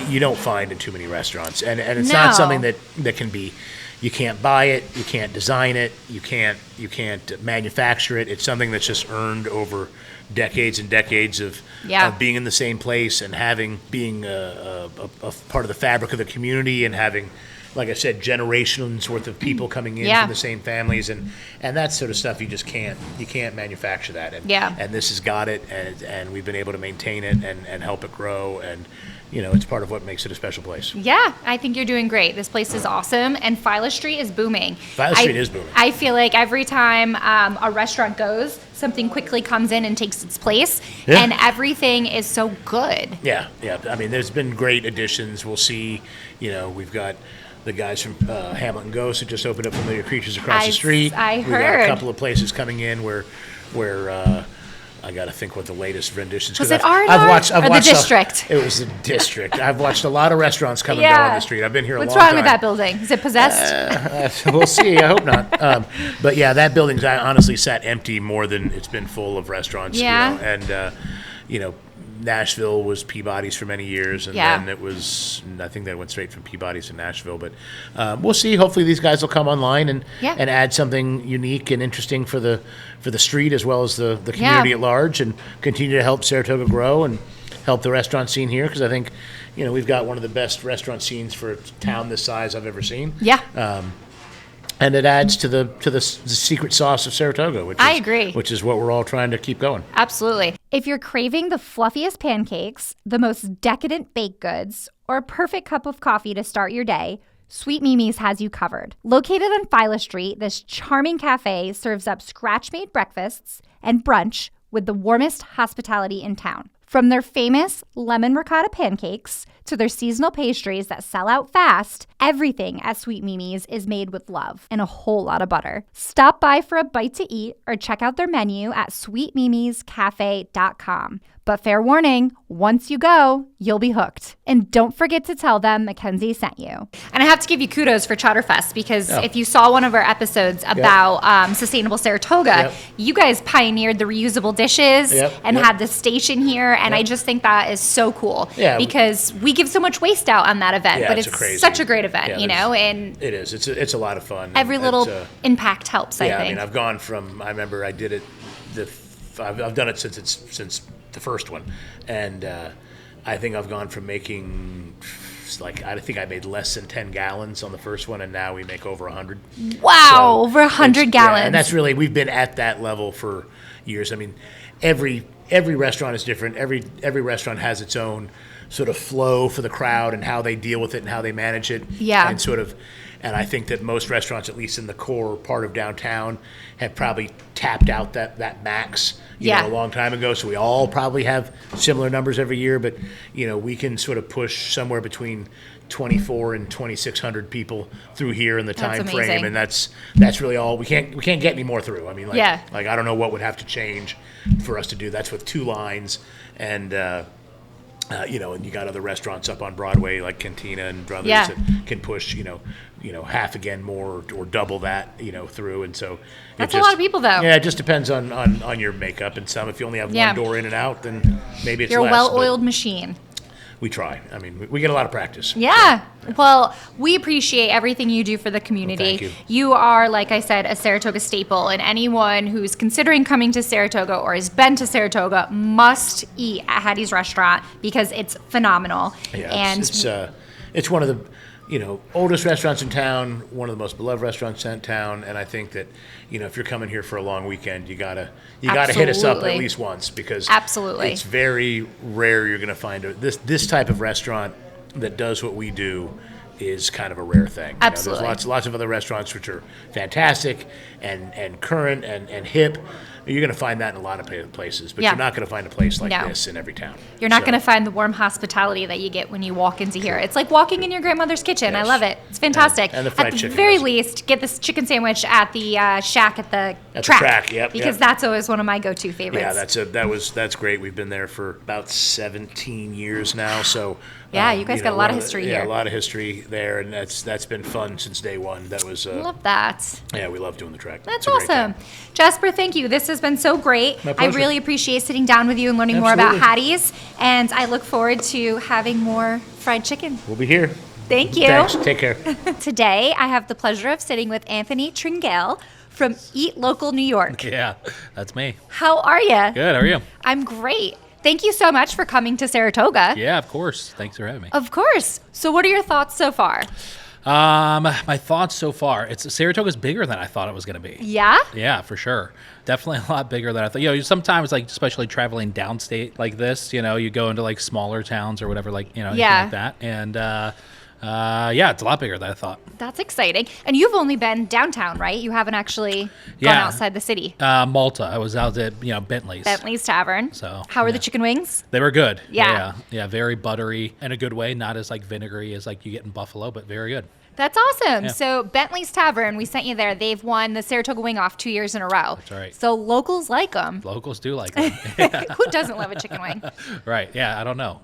you don't find in too many restaurants. And it's not something that can be. You can't buy it. You can't design it. You can't manufacture it. It's something that's just earned over decades and decades of being in the same place and being a part of the fabric of the community and having, like I said, generations worth of people coming in from the same families and that sort of stuff. You just can't manufacture that. And this has got it, and we've been able to maintain it and help it grow, and it's part of what makes it a special place. Yeah, I think you're doing great. This place is awesome, and Phyla Street is booming. Phyla Street is booming. I feel like every time a restaurant goes, something quickly comes in and takes its place, and everything is so good. Yeah. I mean, there's been great additions. We'll see, we've got the guys from Hamilton Ghost who just opened up Familiar Creatures across the street. I heard. We got a couple of places coming in where I got to think what the latest renditions. Was it R&R or the District? It was the District. I've watched a lot of restaurants come and go on the street. I've been here a long time. What's wrong with that building? Is it possessed? We'll see. I hope not. But yeah, that building's honestly sat empty more than it's been full of restaurants. Yeah. And Nashville was Peabody's for many years, and then it was, I think that went straight from Peabody's to Nashville. But we'll see. Hopefully these guys will come online and add something unique and interesting for the street as well as the community at large, and continue to help Saratoga grow and help the restaurant scene here, because I think we've got one of the best restaurant scenes for a town this size I've ever seen. And it adds to the secret sauce of Saratoga, I agree. Which is what we're all trying to keep going. Absolutely. If you're craving the fluffiest pancakes, the most decadent baked goods, or a perfect cup of coffee to start your day, Sweet Mimi's has you covered. Located on Phyla Street, this charming cafe serves up scratch-made breakfasts and brunch with the warmest hospitality in town. From their famous lemon ricotta pancakes to their seasonal pastries that sell out fast, everything at Sweet Mimi's is made with love and a whole lot of butter. Stop by for a bite to eat or check out their menu at sweetmimiscafe.com. But fair warning, once you go, you'll be hooked. And don't forget to tell them Mackenzie sent you. And I have to give you kudos for Chowderfest because if you saw one of our episodes about Sustainable Saratoga, you guys pioneered the reusable dishes and had the station here. And I just think that is so cool because we give so much waste out on that event, but it's such a great event, you know? And it is. It's a lot of fun. Every little impact helps, I think. I mean, I've gone from, I remember I did it, I've done it since the first one, and I think I've gone from making I think I made less than 10 gallons on the first one, and now we make over 100. Wow, so over 100 gallons. Yeah, and that's really, we've been at that level for years. I mean, every restaurant is different. Every restaurant has its own sort of flow for the crowd and how they deal with it and how they manage it. Yeah. And I think that most restaurants, at least in the core part of downtown, have probably tapped out that max, you know, a long time ago. So we all probably have similar numbers every year, but you know, we can sort of push somewhere between 2,400 and 2,600 people through here in the time frame, and that's really all. We can't get any more through. I mean, like I don't know what would have to change for us to do. That's with 2 lines, and you know, and you got other restaurants up on Broadway like Cantina and others that can push, you know, half again more or double that, you know, through. And so that's a lot of people, though. Yeah, it just depends on your makeup and some. If you only have one door in and out, then maybe it's You're less. You're a well-oiled machine. We try. I mean, we get a lot of practice. Yeah. Well, we appreciate everything you do for the community. Well, thank you. You are, like I said, a Saratoga staple, and anyone who's considering coming to Saratoga or has been to Saratoga must eat at Hattie's restaurant because it's phenomenal. Yeah, and it's one of the, you know, oldest restaurants in town, one of the most beloved restaurants in town, and I think that, you know, if you're coming here for a long weekend, you gotta hit us up at least once because it's very rare you're gonna find this type of restaurant that does what we do is kind of a rare thing. Absolutely. There's lots of other restaurants which are fantastic and current and hip. You're going to find that in a lot of places, but you're not going to find a place like this in every town. You're not going to find the warm hospitality that you get when you walk into here. It's like walking in your grandmother's kitchen. Yes. I love it. It's fantastic. And the fried chicken. chicken. At the very least, get this chicken sandwich at the shack at the track. Because that's always one of my go-to favorites. Yeah, that's great. We've been there for about 17 years now, so you guys got a lot of history here. Yeah, a lot of history there, and that's been fun since day one. That was love that. Yeah, we love doing the track. That's awesome. Jasper, thank you. This has been so great. My pleasure. I really appreciate sitting down with you and learning more about Hattie's, and I look forward to having more fried chicken. We'll be here. Thank you. Thanks. Take care. Today, I have the pleasure of sitting with Anthony Tringale from Eat Local New York. Yeah, that's me. How are you? Good, how are you? I'm great. Thank you so much for coming to Saratoga. Yeah, of course. Thanks for having me. Of course. So what are your thoughts so far? My thoughts so far, Saratoga's bigger than I thought it was going to be. Yeah? Yeah, for sure. Definitely a lot bigger than I thought. You know, sometimes, like, especially traveling downstate like this, you know, you go into, like, smaller towns or whatever, like, you know, anything like that. And, it's a lot bigger than I thought. That's exciting. And you've only been downtown, right? You haven't actually gone outside the city. Malta. I was out at, Bentley's. Bentley's Tavern. So how were the chicken wings? They were good. Yeah. Yeah, very buttery in a good way. Not as, like, vinegary as, like, you get in Buffalo, but very good. That's awesome. Yeah. So Bentley's Tavern, we sent you there. They've won the Saratoga Wing Off 2 years in a row. That's right. So locals like them. Locals do like them. Who doesn't love a chicken wing? Right. Yeah, I don't know.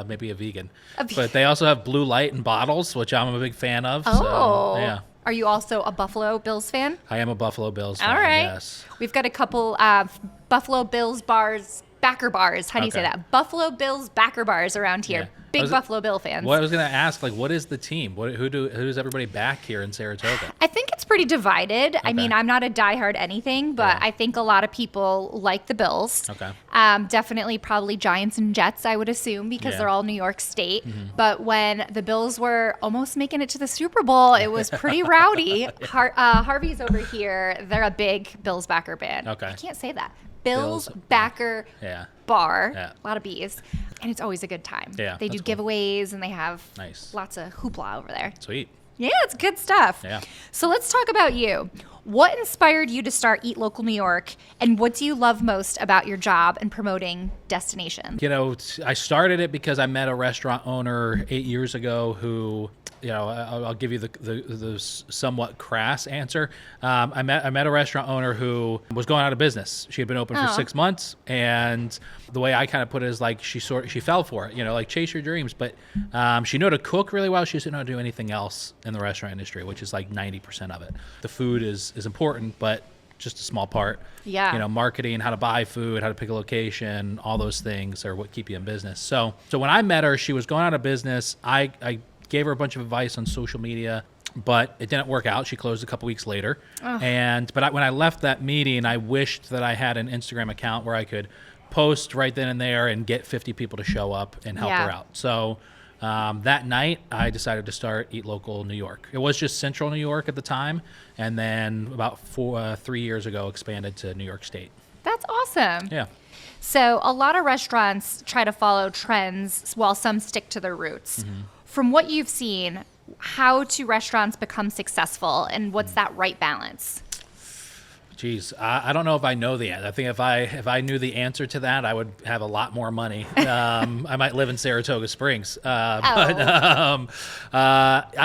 Maybe a vegan. But they also have Blue Light in bottles, which I'm a big fan of. Oh. So, yeah. Are you also a Buffalo Bills fan? I am a Buffalo Bills fan, All right. Yes. We've got a couple Buffalo Bills backer bars. How do you say that? Buffalo Bills backer bars around here. Yeah. Big Buffalo Bill fans. Well, I was going to ask, like, what is the team? Who's everybody back here in Saratoga? I think it's pretty divided. I mean, I'm not a diehard anything, but I think a lot of people like the Bills. Okay. Definitely probably Giants and Jets, I would assume, because they're all New York State. Mm-hmm. But when the Bills were almost making it to the Super Bowl, it was pretty rowdy. Harvey's over here. They're a big Bills backer band. Okay. I can't say that. Bills backer bar. Yeah. A lot of B's. And it's always a good time. Yeah, They do cool. giveaways and they have nice. Lots of hoopla over there. Sweet. Yeah, it's good stuff. Yeah. So let's talk about you. What inspired you to start Eat Local New York, and what do you love most about your job in promoting destination? I started it because I met a restaurant owner 8 years ago who, I'll give you the somewhat crass answer. I met a restaurant owner who was going out of business. She had been open for 6 months, and the way I kind of put it is like she fell for it, like chase your dreams. But she knew how to cook really well. She doesn't know how to do anything else in the restaurant industry, which is like 90% of it. The food is important, but just a small part. Yeah. Marketing, how to buy food, how to pick a location, all those things are what keep you in business. So when I met her, she was going out of business. I gave her a bunch of advice on social media, but it didn't work out. She closed a couple weeks later. But when I left that meeting, I wished that I had an Instagram account where I could post right then and there and get 50 people to show up and help her out. So that night, I decided to start Eat Local New York. It was just Central New York at the time, and then about 3 years ago, expanded to New York State. That's awesome. Yeah. So a lot of restaurants try to follow trends while some stick to their roots. From what you've seen, how do restaurants become successful, and what's that right balance? Geez, I don't know if I know the answer. I think if I knew the answer to that, I would have a lot more money. I might live in Saratoga Springs, but I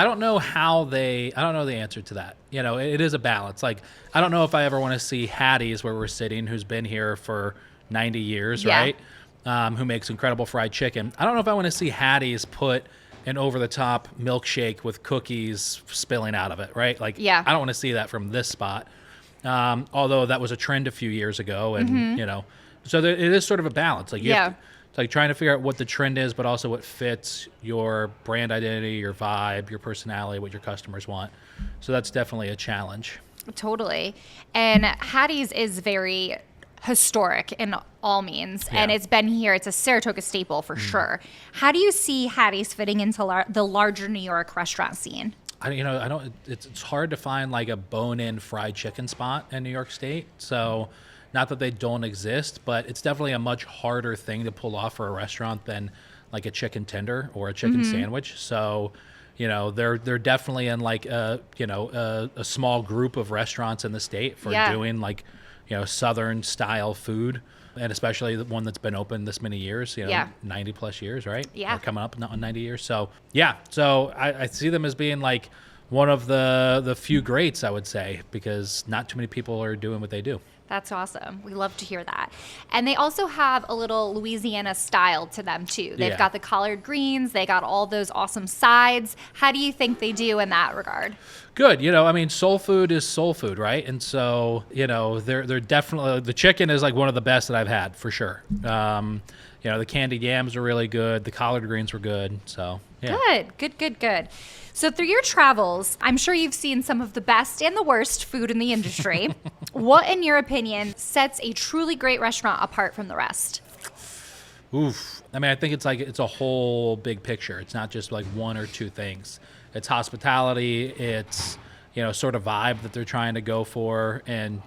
don't know I don't know the answer to that. It is a balance. Like, I don't know if I ever want to see Hattie's, where we're sitting, who's been here for 90 years, right? Who makes incredible fried chicken. I don't know if I want to see Hattie's put an over-the-top milkshake with cookies spilling out of it, right? Like, I don't want to see that from this spot. Although that was a trend a few years ago, and so it is sort of a balance. Like, it's like trying to figure out what the trend is, but also what fits your brand identity, your vibe, your personality, what your customers want. So that's definitely a challenge. Totally. And Hattie's is very historic in all means, and it's been here. It's a Saratoga staple for sure. How do you see Hattie's fitting into the larger New York restaurant scene? I don't. It's hard to find like a bone-in fried chicken spot in New York State. So, not that they don't exist, but it's definitely a much harder thing to pull off for a restaurant than like a chicken tender or a chicken sandwich. So, they're definitely in like a small group of restaurants in the state for doing like Southern style food. And especially the one that's been open this many years, 90 plus years, right? Yeah. Or coming up on 90 years. So, So I see them as being like one of the few greats, I would say, because not too many people are doing what they do. That's awesome. We love to hear that. And they also have a little Louisiana style to them, too. They've got the collard greens. They got all those awesome sides. How do you think they do in that regard? Good. Soul food is soul food, right? And so, they're definitely, the chicken is like one of the best that I've had, for sure. The candied yams are really good. The collard greens were good. So, yeah. Good. So through your travels, I'm sure you've seen some of the best and the worst food in the industry. What, in your opinion, sets a truly great restaurant apart from the rest? Oof. I think it's a whole big picture. It's not just like one or two things. It's hospitality. It's, sort of vibe that they're trying to go for and,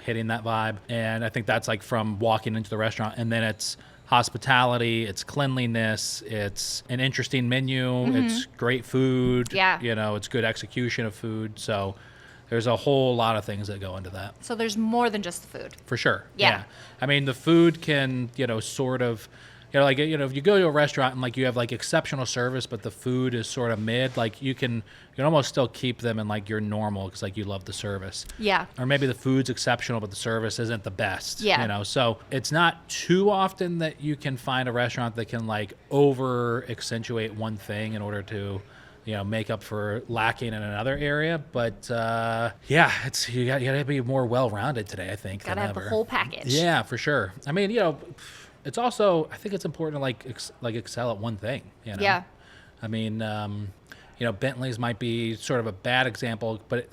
hitting that vibe. And I think that's like from walking into the restaurant, and then it's hospitality, it's cleanliness, it's an interesting menu, it's great food, it's good execution of food. So there's a whole lot of things that go into that. So there's more than just the food. For sure. Yeah. The food can, sort of, if you go to a restaurant and like you have like exceptional service, but the food is sort of mid, like you can almost still keep them in like your normal because like you love the service. Yeah. Or maybe the food's exceptional, but the service isn't the best. Yeah. So it's not too often that you can find a restaurant that can like over accentuate one thing in order to, make up for lacking in another area. But it's you got to be more well-rounded today, I think. Got to have the whole package. Yeah, for sure. It's also, I think it's important to like excel at one thing. Yeah. Bentley's might be sort of a bad example, but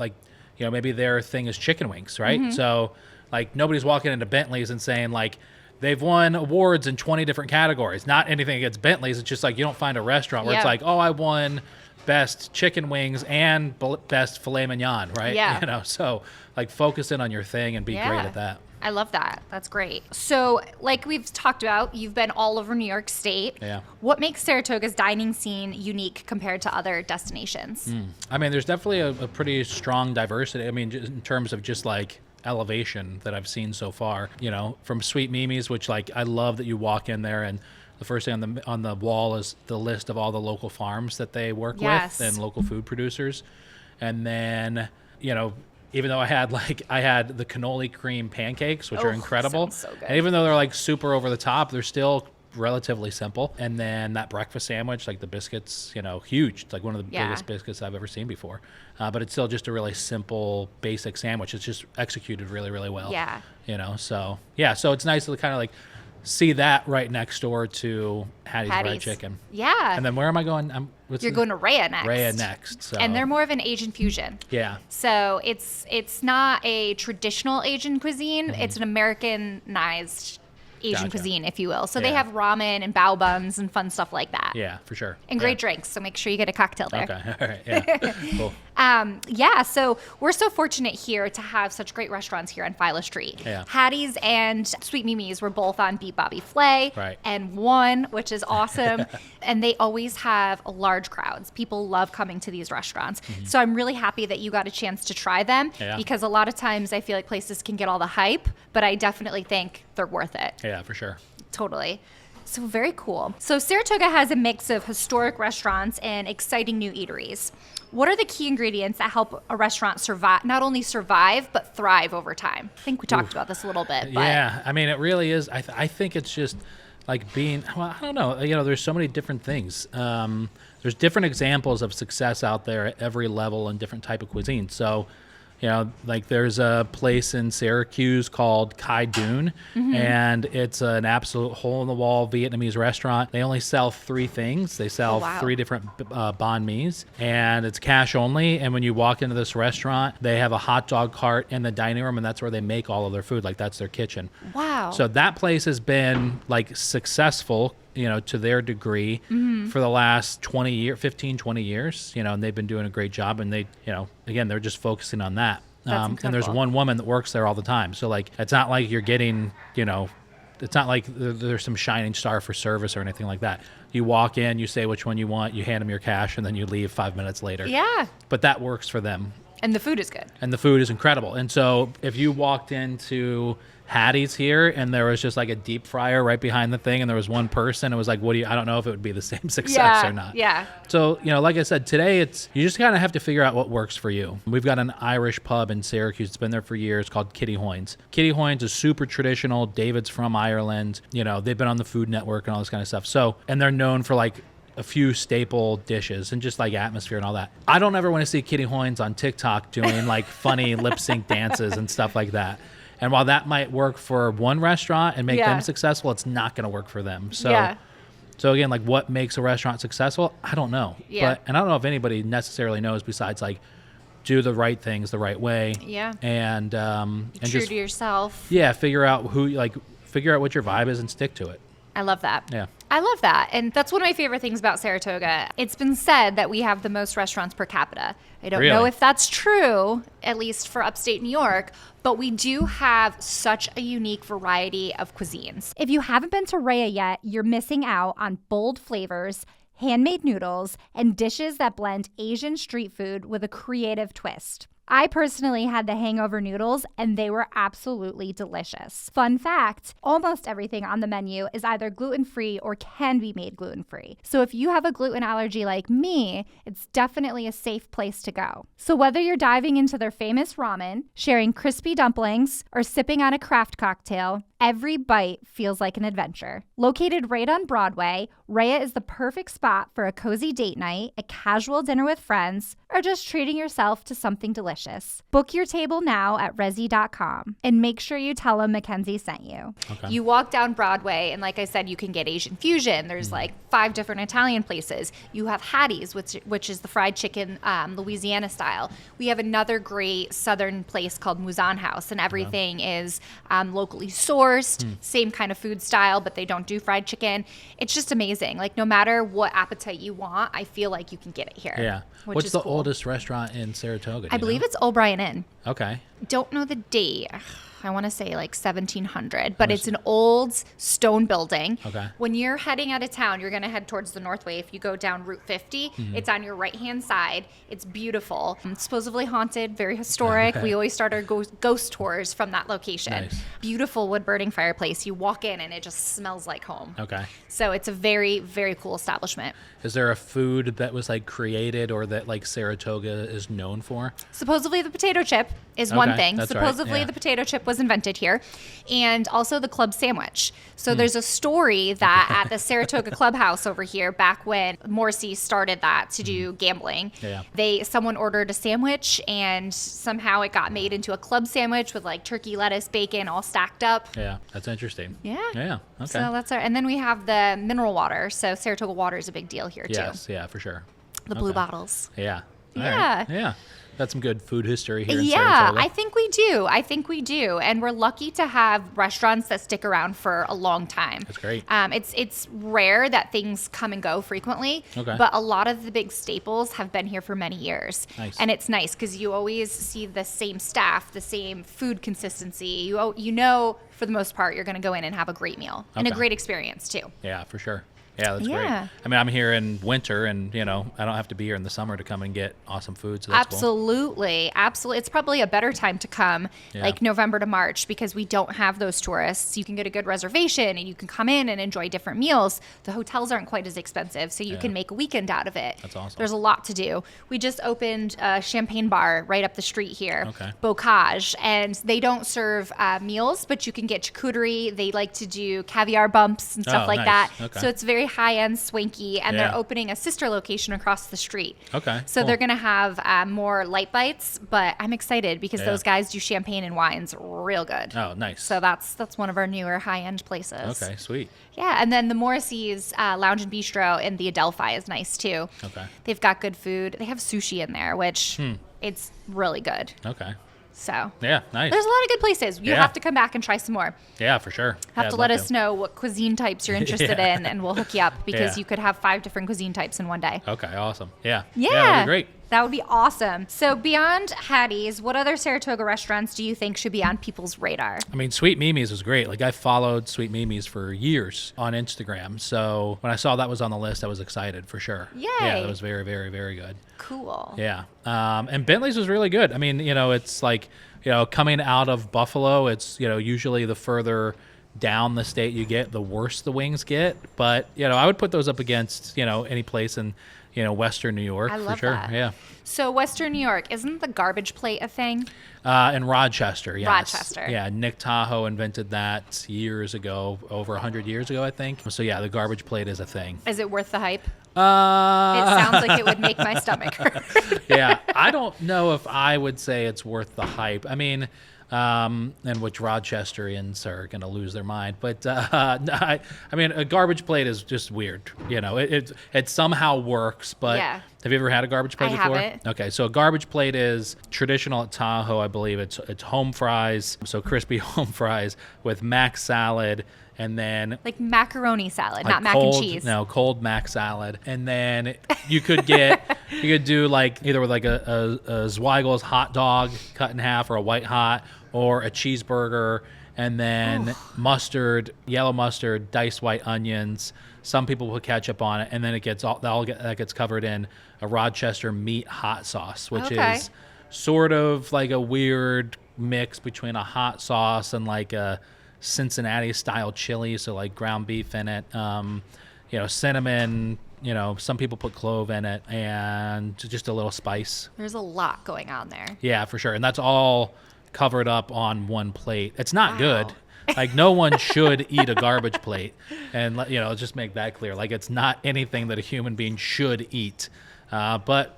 maybe their thing is chicken wings, right? So like nobody's walking into Bentley's and saying like they've won awards in 20 different categories. Not anything against Bentley's. It's just like you don't find a restaurant where it's like, oh, I won best chicken wings and best filet mignon, right? Yeah. So like focus in on your thing and be great at that. I love that. That's great. So, like we've talked about, you've been all over New York State. Yeah. What makes Saratoga's dining scene unique compared to other destinations? I mean, there's definitely a pretty strong diversity. I mean, just in terms of just like elevation that I've seen so far, you know, from Sweet Mimi's, which like I love that you walk in there and the first thing on the wall is the list of all the local farms that they work Yes. with and local food producers. And then, you know, even though I had the cannoli cream pancakes, which are incredible. Sounds so good. And even though they're like super over the top, they're still relatively simple. And then that breakfast sandwich, like the biscuits, you know, huge. It's like one of the biggest biscuits I've ever seen before. But it's still just a really simple, basic sandwich. It's just executed really, really well. Yeah. You know, so yeah, so it's nice to kind of like see that right next door to Hattie's Fried Chicken. Yeah. And then where am I going? You're going to Rhea next. Rhea next. So. And they're more of an Asian fusion. Yeah. So it's not a traditional Asian cuisine. It's an Americanized Asian cuisine, if you will. So they have ramen and bao buns and fun stuff like that. Yeah, for sure. And great drinks. So make sure you get a cocktail there. Okay. All right. Yeah. Cool. Yeah, so we're so fortunate here to have such great restaurants here on Philo Street. Yeah. Hattie's and Sweet Mimi's were both on Beat Bobby Flay. Right. And won, which is awesome. And they always have large crowds. People love coming to these restaurants. So I'm really happy that you got a chance to try them because a lot of times I feel like places can get all the hype, but I definitely think they're worth it. Yeah, for sure. Totally. So very cool. So Saratoga has a mix of historic restaurants and exciting new eateries. What are the key ingredients that help a restaurant survive, not only survive, but thrive over time? I think we talked about this a little bit. But Yeah, I mean, it really is. I think it's just like being, well, I don't know. You know, there's so many different things. There's different examples of success out there at every level and different type of cuisine. So, you know, like there's a place in Syracuse called Kai Dun, and it's an absolute hole-in-the-wall Vietnamese restaurant. They only sell 3 things. They sell 3 different banh mi's, and it's cash only. And when you walk into this restaurant, they have a hot dog cart in the dining room, and that's where they make all of their food. Like that's their kitchen. Wow. So that place has been like successful, you know, to their degree for the last 15, 20 years, you know, and they've been doing a great job. And they, you know, again, they're just focusing on that. And there's one woman that works there all the time. So like, it's not like you're getting, you know, it's not like there's some shining star for service or anything like that. You walk in, you say which one you want, you hand them your cash, and then you leave 5 minutes later. Yeah. But that works for them. And the food is good. And the food is incredible. And so if you walked into Hattie's here and there was just like a deep fryer right behind the thing and there was one person, it was like, I don't know if it would be the same success or not. Yeah. So, you know, like I said, today you just kind of have to figure out what works for you. We've got an Irish pub in Syracuse. It's been there for years called Kitty Hoynes. Kitty Hoynes is super traditional. David's from Ireland. You know, they've been on the Food Network and all this kind of stuff. So, and they're known for like a few staple dishes and just like atmosphere and all that. I don't ever want to see Kitty Hoynes on TikTok doing like funny lip sync dances and stuff like that. And while that might work for one restaurant and make them successful, it's not going to work for them. So, so again, like what makes a restaurant successful? I don't know. And I don't know if anybody necessarily knows besides like do the right things the right way. Yeah. And True just to yourself. Yeah, figure out what your vibe is and stick to it. I love that. Yeah. I love that. And that's one of my favorite things about Saratoga. It's been said that we have the most restaurants per capita. I don't know if that's true, at least for upstate New York, but we do have such a unique variety of cuisines. If you haven't been to Rhea yet, you're missing out on bold flavors, handmade noodles, and dishes that blend Asian street food with a creative twist. I personally had the hangover noodles, and they were absolutely delicious. Fun fact, almost everything on the menu is either gluten-free or can be made gluten-free. So if you have a gluten allergy like me, it's definitely a safe place to go. So whether you're diving into their famous ramen, sharing crispy dumplings, or sipping on a craft cocktail, every bite feels like an adventure. Located right on Broadway, Rhea is the perfect spot for a cozy date night, a casual dinner with friends, or just treating yourself to something delicious. Book your table now at Resy.com and make sure you tell them Mackenzie sent you. Okay. You walk down Broadway, and like I said, you can get Asian fusion. There's like 5 different Italian places. You have Hattie's, which is the fried chicken, Louisiana style. We have another great southern place called Muzan House, and everything is locally sourced, same kind of food style, but they don't do fried chicken. It's just amazing. Like no matter what appetite you want, I feel like you can get it here. Yeah. What's the cool. oldest restaurant in Saratoga? I believe it's O'Brien Inn. Okay. Don't know the date. I want to say like 1700, but it's an old stone building. Okay. When you're heading out of town, you're going to head towards the Northway. If you go down Route 50, it's on your right-hand side. It's beautiful. It's supposedly haunted, very historic. We always start our ghost tours from that location. Nice. Beautiful wood-burning fireplace. You walk in and it just smells like home. Okay. So it's a very, very cool establishment. Is there a food that was like created or that like Saratoga is known for? Supposedly the potato chip is one Okay, thing. that's right, Supposedly yeah. the potato chip was invented here. And also the club sandwich. So there's a story that at the Saratoga Clubhouse over here, back when Morrissey started that to do gambling, Yeah. someone ordered a sandwich and somehow it got made into a club sandwich with like turkey, lettuce, bacon all stacked up. Yeah, that's interesting. Yeah. Yeah. Okay. So that's and then we have the mineral water. So Saratoga water is a big deal here yes. too. Yeah, for sure. The blue Okay. bottles. Yeah. All Yeah. right. Yeah. That's some good food history here in Yeah, Saratoga. I think we do. And we're lucky to have restaurants that stick around for a long time. That's great. It's rare that things come and go frequently, Okay. but a lot of the big staples have been here for many years. Nice. And it's nice because you always see the same staff, the same food consistency. You know, for the most part, you're going to go in and have a great meal and a Okay. great experience too. Yeah, for sure. Yeah, that's great. Yeah. I mean, I'm here in winter, and I don't have to be here in the summer to come and get awesome food. So that's cool. Absolutely. It's probably a better time to come, Yeah. like November to March, because we don't have those tourists. You can get a good reservation and you can come in and enjoy different meals. The hotels aren't quite as expensive, so you can make a weekend out of it. That's awesome. There's a lot to do. We just opened a champagne bar right up the street here, Okay. Bocage, and they don't serve meals, but you can get charcuterie. They like to do caviar bumps and stuff Oh, like nice. that. Okay. So it's very high-end, swanky, and Yeah. they're opening a sister location across the street. Okay, So cool. they're going to have more light bites, but I'm excited because Yeah. those guys do champagne and wines real good. Oh, nice. So that's one of our newer high-end places. Okay, sweet. Yeah, and then the Morrissey's Lounge and Bistro in the Adelphi is nice too. Okay. They've got good food. They have sushi in there, which it's really good. Okay. So Yeah, nice. there's a lot of good places. You Yeah. have to come back and try some more. Yeah, for sure. Have Yeah, to I'd let love us know what cuisine types you're interested Yeah. in, and we'll hook you up because Yeah. you could have 5 different cuisine types in one day. Okay, awesome. Yeah. Yeah. that'd be great. That would be awesome. So beyond Hattie's, what other Saratoga restaurants do you think should be on people's radar? I mean, Sweet Mimi's was great. Like, I followed Sweet Mimi's for years on Instagram. So when I saw that was on the list, I was excited for sure. Yay. Yeah, it was very, very, very good. Cool. Yeah. And Bentley's was really good. I mean, it's like, coming out of Buffalo, it's, usually the further down the state you get, the worse the wings get. But, I would put those up against, any place in, Western New York I for love sure. that. Yeah. So Western New York, isn't the garbage plate a thing? In Rochester, yes. Rochester. Yeah, Nick Tahoe invented that years ago, over 100 years ago, I think. So, yeah, the garbage plate is a thing. Is it worth the hype? It sounds like it would make my stomach hurt. Yeah, I don't know if I would say it's worth the hype. I mean, and which Rochesterians are going to lose their mind. But no, I mean, a garbage plate is just weird. It somehow works. But Yeah. have you ever had a garbage plate I before? haven't. Okay, so a garbage plate is traditional at Tahoe, I believe. It's home fries, so crispy home fries with mac salad. And then Like macaroni salad, like not mac cold, and cheese. No, cold mac salad. And then you could do like either with like a Zweigel's hot dog cut in half or a white hot or a cheeseburger and then mustard, yellow mustard, diced white onions. Some people put ketchup on it and then that gets covered in a Rochester meat hot sauce, which Okay. is sort of like a weird mix between a hot sauce and like a Cincinnati style chili, so like ground beef in it, cinnamon, some people put clove in it and just a little spice. There's a lot going on there. Yeah, for sure. And that's all covered up on one plate. It's not Wow. good. Like, no one should eat a garbage plate. And, just make that clear. Like, it's not anything that a human being should eat. But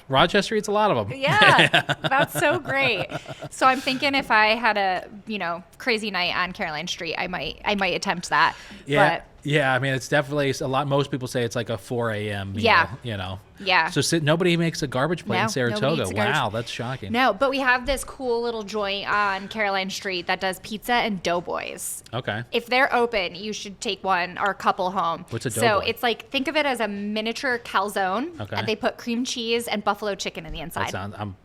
Rochester eats a lot of them. Yeah, that's so great. So I'm thinking if I had a, crazy night on Caroline Street, I might attempt that. Yeah. But Yeah, I mean, it's definitely a lot. Most people say it's like a 4 a.m. meal, Yeah. Yeah. So nobody makes a garbage plate No, in nobody Saratoga. eats a garbage- Wow, that's shocking. No, but we have this cool little joint on Caroline Street that does pizza and doughboys. Okay. If they're open, you should take one or a couple home. What's a So doughboy? it's like, think of it as a miniature calzone. Okay. And they put cream cheese and buffalo chicken in the inside. That sounds.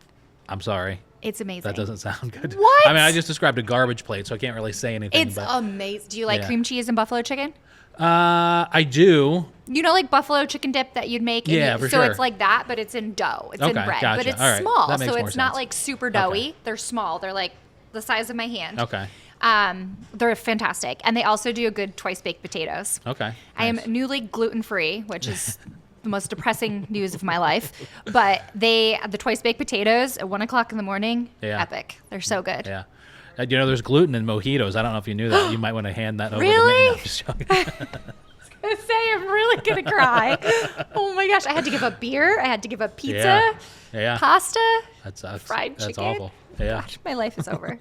I'm sorry. It's amazing. That doesn't sound good. What? I mean, I just described a garbage plate, so I can't really say anything. It's amazing. Do you like Yeah. cream cheese and buffalo chicken? I do. You know, like buffalo chicken dip that you'd make? Yeah, for so sure. it's like that, but it's in dough. It's in Okay, bread, gotcha. but it's All right. small. That makes So more it's not sense. like super doughy. Okay. They're small. They're like the size of my hand. Okay. They're fantastic. And they also do a good twice baked potatoes. Okay. I am Nice. newly gluten-free, which is the most depressing news of my life. But the twice baked potatoes at 1 o'clock in the morning, Yeah. epic. They're so good. Yeah. You know, there's gluten in mojitos. I don't know if you knew that. You might want to hand that over to me. Really? No, I'm just joking. I say I'm really gonna cry. Oh my gosh! I had to give up beer. I had to give up pizza, Yeah. Yeah. pasta. That's fried That's chicken. awful. Yeah. Gosh, my life is over.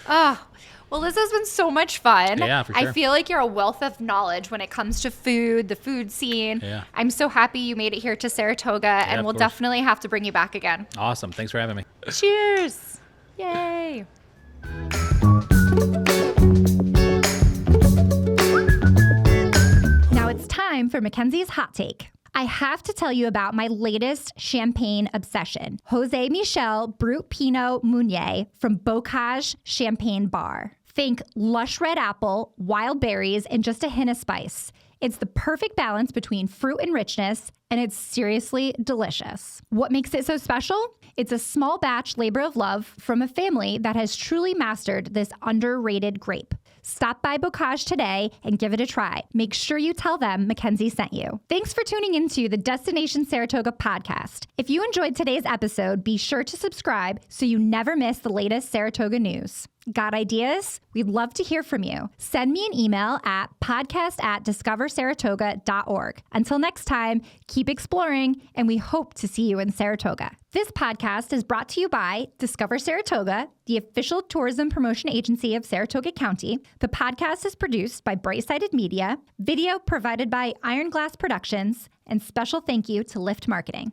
Oh, well, this has been so much fun. Yeah, for sure. I feel like you're a wealth of knowledge when it comes to food, the food scene. Yeah. I'm so happy you made it here to Saratoga, and of we'll course. definitely have to bring you back again. Awesome. Thanks for having me. Cheers! Yay! Now it's time for Mackenzie's Hot Take. I have to tell you about my latest champagne obsession, Jose Michel Brut Pinot Meunier from Bocage Champagne Bar. Think lush red apple, wild berries, and just a hint of spice. It's the perfect balance between fruit and richness, and it's seriously delicious. What makes it so special? It's a small batch labor of love from a family that has truly mastered this underrated grape. Stop by Bocage today and give it a try. Make sure you tell them Mackenzie sent you. Thanks for tuning into the Destination Saratoga podcast. If you enjoyed today's episode, be sure to subscribe so you never miss the latest Saratoga news. Got ideas? We'd love to hear from you. Send me an email at podcast@discoversaratoga.org. Until next time, keep exploring, and we hope to see you in Saratoga. This podcast is brought to you by Discover Saratoga, the official tourism promotion agency of Saratoga County. The podcast is produced by Bright-Sided Media, video provided by Iron Glass Productions, and special thank you to Lyft Marketing.